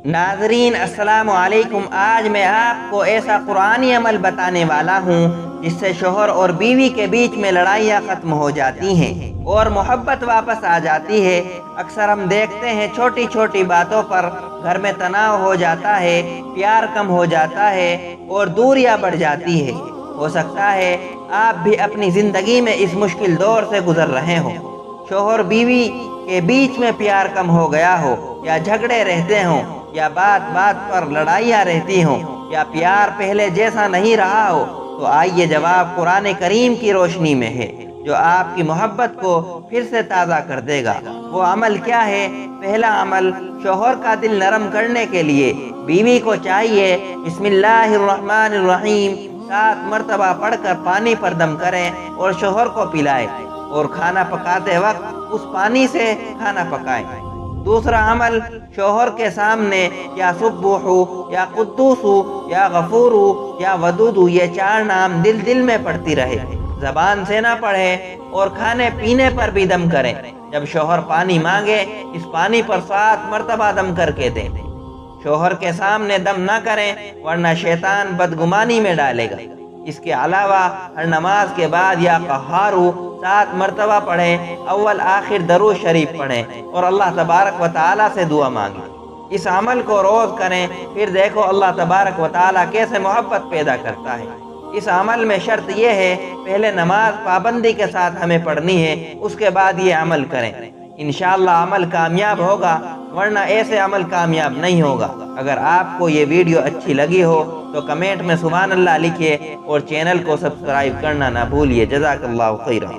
नाज़रीन अस्सलाम वालेकुम। आज मैं आपको ऐसा कुरानी अमल बताने वाला हूँ जिससे शोहर और बीवी के बीच में लड़ाइयाँ ख़त्म हो जाती हैं और मोहब्बत वापस आ जाती है। अक्सर हम देखते हैं छोटी छोटी बातों पर घर में तनाव हो जाता है, प्यार कम हो जाता है और दूरियां बढ़ जाती है। हो सकता है आप भी अपनी ज़िंदगी में इस मुश्किल दौर से गुजर रहे हो। शोहर बीवी के बीच में प्यार कम हो गया हो, या झगड़े रहते हों, या बात बात पर लड़ाइयाँ रहती हों, या प्यार पहले जैसा नहीं रहा हो, तो आइए जवाब कुरान करीम की रोशनी में है जो आपकी मोहब्बत को फिर से ताज़ा कर देगा। वो अमल क्या है? पहला अमल, शोहर का दिल नरम करने के लिए बीवी को चाहिए बिस्मिल्लाहिर्रहमानिर्रहीम 7 मरतबा पढ़कर पानी पर दम करें और शोहर को पिलाएं, और खाना पकाते वक्त उस पानी से खाना पकाएं। दूसरा अमल, शोहर के सामने या सुब्बुहु या कुद्दूसु या गफूरु या वदूदु ये 4 नाम दिल दिल में पढ़ती रहे, ज़बान से ना पढ़े, और खाने पीने पर भी दम करें। जब शोहर पानी मांगे इस पानी पर 7 मरतबा दम करके दें। शोहर के सामने दम ना करें वरना शैतान बदगुमानी में डालेगा। इसके अलावा हर नमाज के बाद या कहारू 7 मरतबा पढ़ें, अव्वल आखिर दरूद शरीफ पढ़ें और अल्लाह तबारक व तआला से दुआ मांगें। इस अमल को रोज़ करें, फिर देखो अल्लाह तबारक व तआला कैसे मोहब्बत पैदा करता है। इस अमल में शर्त यह है, पहले नमाज पाबंदी के साथ हमें पढ़नी है, उसके बाद ये अमल करें। इंशाअल्लाह अमल कामयाब होगा, वरना ऐसे अमल कामयाब नहीं होगा। अगर आपको ये वीडियो अच्छी लगी हो तो कमेंट में सुभान अल्लाह लिखिए और चैनल को सब्सक्राइब करना ना भूलिए। जज़ाकल्लाहु खैरन।